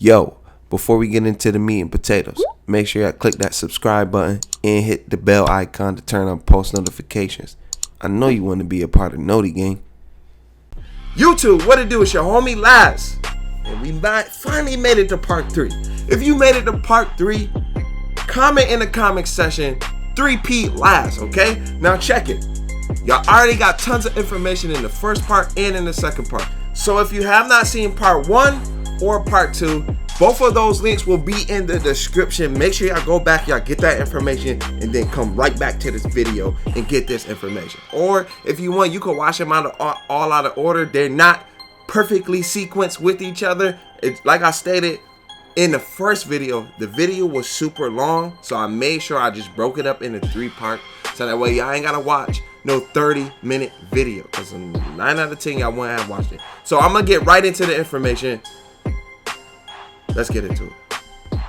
Yo, before we get into the meat and potatoes, make sure you click that subscribe button and hit the bell icon to turn on post notifications. I know you want to be a part of Noti Gang. YouTube, what it do? It's your homie Laz. And we finally made it to part 3. If you made it to part 3, comment in the comment section 3P Laz, okay? Now check it. Y'all already got tons of information in the first part and in the second part. So if you have not seen part 1 or part 2, both of those links will be in the description. Make sure y'all go back, y'all get that information, and then come right back to this video and get this information. Or if you want, you can watch them all out of order. They're not perfectly sequenced with each other. It's like I stated in the first video, the video was super long, so I made sure I just broke it up into 3 parts, so that way y'all ain't gotta watch no 30-minute video, because 9 out of 10 y'all won't have watched it. So I'm gonna get right into the information. Let's get into it.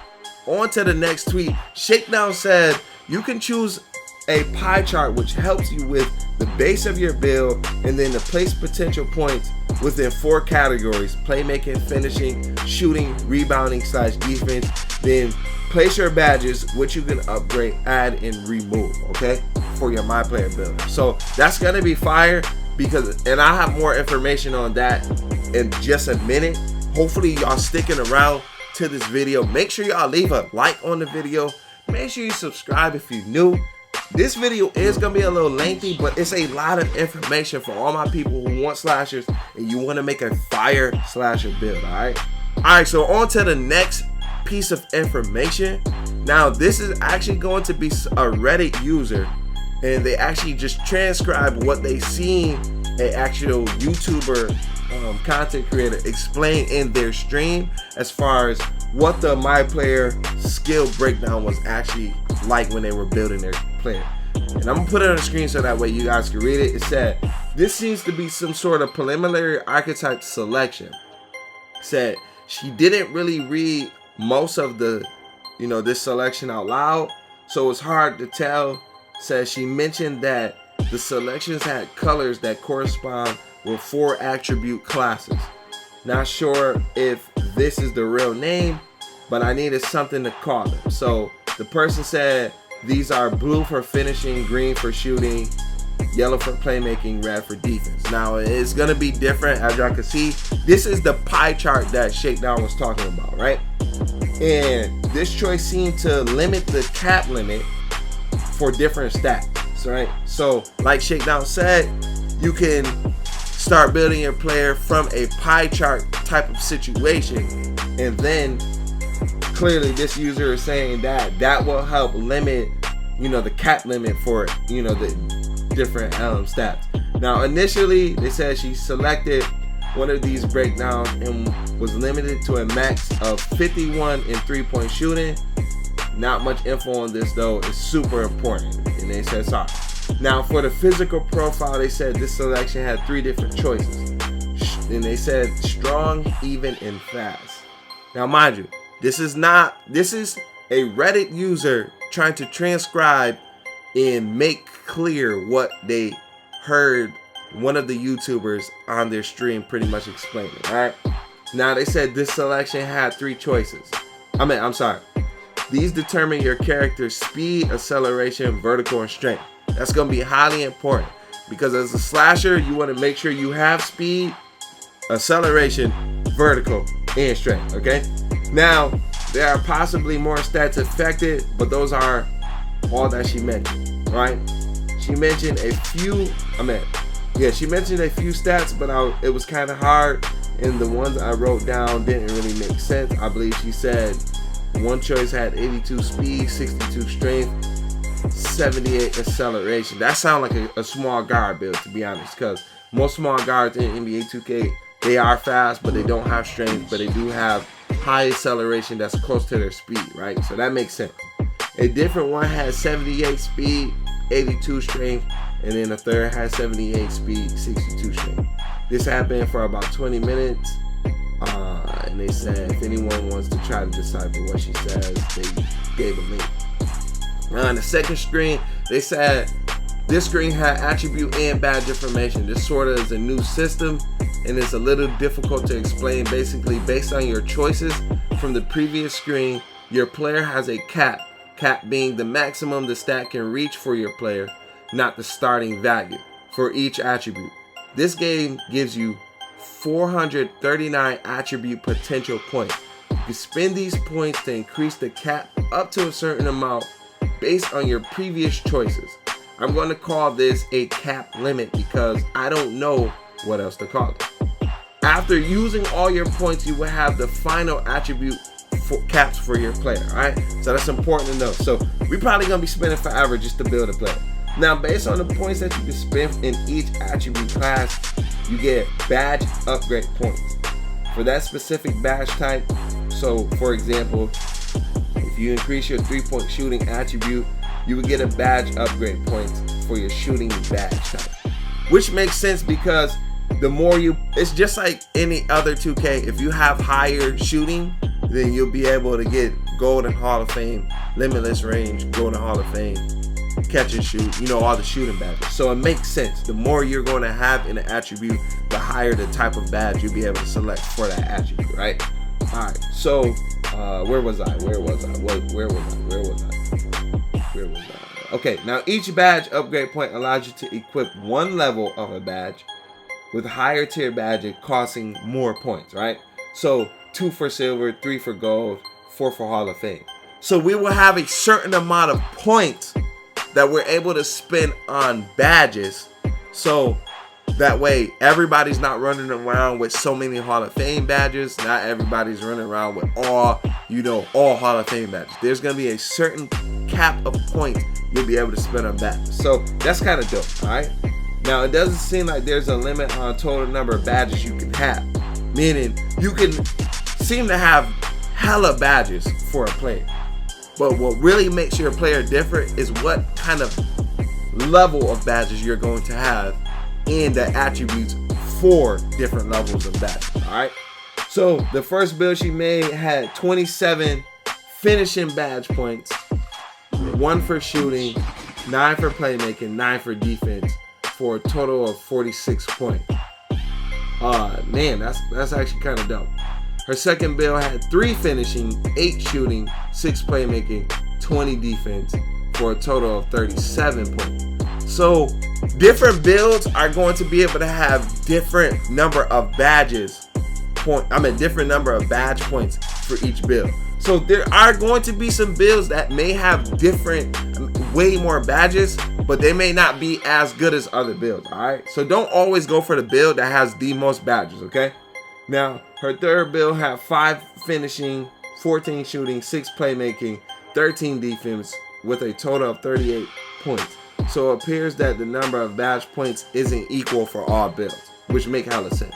On to the next tweet. Shakedown said you can choose a pie chart which helps you with the base of your build and then to place potential points within 4 categories: playmaking, finishing, shooting, rebounding / defense. Then place your badges which you can upgrade, add, and remove, okay, for your My Player builder. So that's gonna be fire, because, and I have more information on that in just a minute. Hopefully y'all sticking around to this video. Make sure y'all leave a like on the video. Make sure you subscribe if you're new. This video is gonna be a little lengthy, but it's a lot of information for all my people who want slashers and you want to make a fire slasher build. All right, so on to the next piece of information. Now this is actually going to be a Reddit user, and they actually just transcribe what they seen an actual YouTuber content creator explain in their stream as far as what the My Player skill breakdown was actually like when they were building their player. And I'm gonna put it on the screen so that way you guys can read it. It said this seems to be some sort of preliminary archetype selection. It said she didn't really read most of the this selection out loud, so it's hard to tell. Says she mentioned that the selections had colors that correspond with 4 attribute classes. Not sure if this is the real name, but I needed something to call them. So the person said these are blue for finishing, green for shooting, yellow for playmaking, red for defense. Now it's gonna be different, as y'all can see. This is the pie chart that Shakedown was talking about, right? And this choice seemed to limit the cap limit for different stats, right? So like Shakedown said, you can start building your player from a pie chart type of situation, and then clearly this user is saying that that will help limit the cap limit for the different stats. Now initially they said she selected one of these breakdowns and was limited to a max of 51 in 3-point shooting. Not much info on this though. It's super important, and they said sorry. Now for the physical profile, they said this selection had 3 different choices, and they said strong, even, and fast. Now mind you, this is a Reddit user trying to transcribe and make clear what they heard one of the YouTubers on their stream pretty much explaining. All right, now they said this selection had 3 choices. I'm sorry, these determine your character's speed, acceleration, vertical, and strength. That's going to be highly important, because as a slasher, you want to make sure you have speed, acceleration, vertical, and strength, okay? Now, there are possibly more stats affected, but those are all that she mentioned, right? She mentioned a few, she mentioned a few stats, but it was kind of hard, and the ones I wrote down didn't really make sense. I believe she said one choice had 82 speed, 62 strength, 78 acceleration. That sounds like a small guard build, to be honest, because most small guards in NBA 2K, they are fast, but they don't have strength, but they do have high acceleration that's close to their speed, right? So that makes sense. A different one has 78 speed, 82 strength, and then a third has 78 speed, 62 strength. This happened for about 20 minutes, and they said if anyone wants to try to decipher what she says, they gave a link. On the second screen, they said this screen had attribute and badge information. This sort of is a new system, and it's a little difficult to explain. Basically, based on your choices from the previous screen, your player has a cap being the maximum the stat can reach for your player, not the starting value for each attribute. This game gives you 439 attribute potential points. You can spend these points to increase the cap up to a certain amount based on your previous choices. I'm going to call this a cap limit because I don't know what else to call it. After using all your points, you will have the final attribute caps for your player. Alright, so that's important to know. So we're probably going to be spending forever just to build a player. Now, based on the points that you can spend in each attribute class, you get badge upgrade points for that specific badge type. So for example, if you increase your 3-point shooting attribute, you would get a badge upgrade points for your shooting badge type, which makes sense because the more it's just like any other 2K. If you have higher shooting, then you'll be able to get Golden Hall of Fame, Limitless Range, Golden Hall of Fame, catch and shoot, all the shooting badges. So it makes sense. The more you're going to have in an attribute, the higher the type of badge you'll be able to select for that attribute, right? All right, so where was I? Okay, now each badge upgrade point allows you to equip one level of a badge with higher tier badges costing more points, right? So 2 for silver, 3 for gold, 4 for Hall of Fame. So we will have a certain amount of points that we're able to spend on badges, so that way everybody's not running around with so many Hall of Fame badges. Not everybody's running around with all Hall of Fame badges. There's gonna be a certain cap of points you'll be able to spend on badges. So that's kind of dope. All right, now it doesn't seem like there's a limit on total number of badges you can have, meaning you can seem to have hella badges for a player. But what really makes your player different is what kind of level of badges you're going to have and the attributes for different levels of badges. Alright, so the first build she made had 27 finishing badge points, 1 for shooting, 9 for playmaking, 9 for defense, for a total of 46 points. Man, that's actually kind of dope. Her second build had 3 finishing, 8 shooting, 6 playmaking, 20 defense, for a total of 37 points. So different builds are going to be able to have different number of badges different number of badge points for each build. So there are going to be some builds that may have way more badges, but they may not be as good as other builds. All right, so don't always go for the build that has the most badges. Okay, now her third build had 5 finishing, 14 shooting, 6 playmaking, 13 defense, with a total of 38 points. So it appears that the number of badge points isn't equal for all builds, which make hella sense.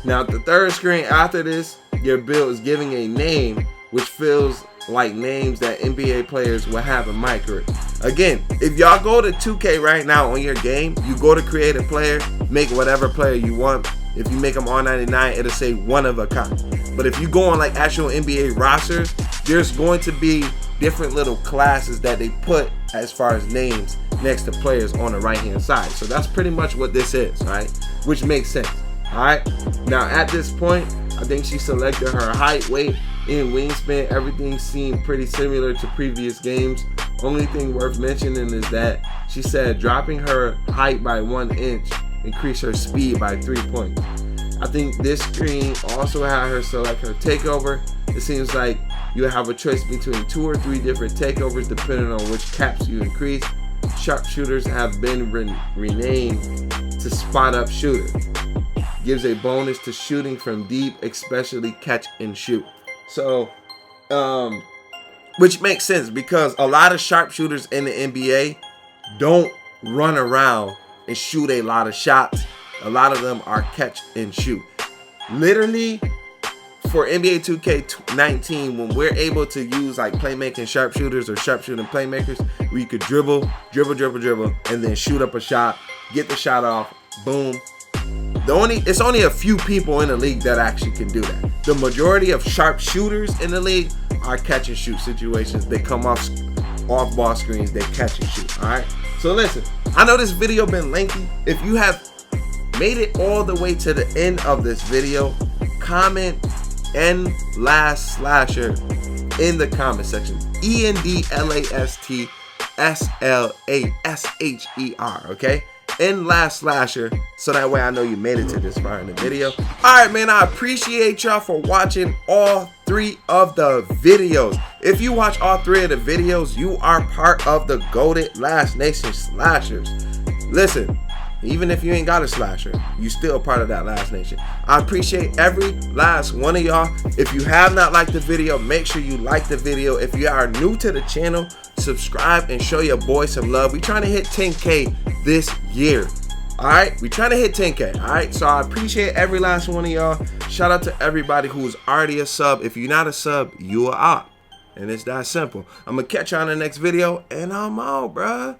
Now the third screen after this, your build is giving a name, which feels like names that NBA players will have in my career. Again, if y'all go to 2K right now on your game, you go to create a player, make whatever player you want. If you make them all 99, it'll say one of a kind. But if you go on like actual NBA rosters, there's going to be different little classes that they put as far as names next to players on the right hand side. So that's pretty much what this is, right? Which makes sense. Alright, now at this point, I think she selected her height, weight, and wingspan. Everything seemed pretty similar to previous games. Only thing worth mentioning is that she said dropping her height by 1 inch increased her speed by 3 points. I think this screen also had her select her takeover. It seems like you have a choice between 2 or 3 different takeovers depending on which caps you increase. Sharpshooters have been renamed to spot up shooter. Gives a bonus to shooting from deep, especially catch and shoot. So, which makes sense because a lot of sharpshooters in the NBA don't run around and shoot a lot of shots. A lot of them are catch and shoot. Literally, for NBA 2K19, when we're able to use like playmaking sharpshooters or sharpshooting playmakers, where you could dribble, and then shoot up a shot, get the shot off, boom. It's only a few people in the league that actually can do that. The majority of sharpshooters in the league are catch and shoot situations. They come off ball screens, they catch and shoot. All right. So listen, I know this video been lengthy. If you have made it all the way to the end of this video, comment N last slasher in the comment section. ENDLASTSLASHER, okay? In last slasher, so that way I know you made it to this far in the video. Alright, man, I appreciate y'all for watching all 3 of the videos. If you watch all 3 of the videos, you are part of the Goated Last Nation Slashers. Listen, even if you ain't got a slasher, you still part of that Last Nation. I appreciate every last one of y'all. If you have not liked the video, make sure you like the video. If you are new to the channel, subscribe and show your boy some love. We trying to hit 10K this year. Alright, we trying to hit 10K. Alright, so I appreciate every last one of y'all. Shout out to everybody who's already a sub. If you're not a sub, you are op. And it's that simple. I'm gonna catch y'all in the next video, and I'm out, bruh.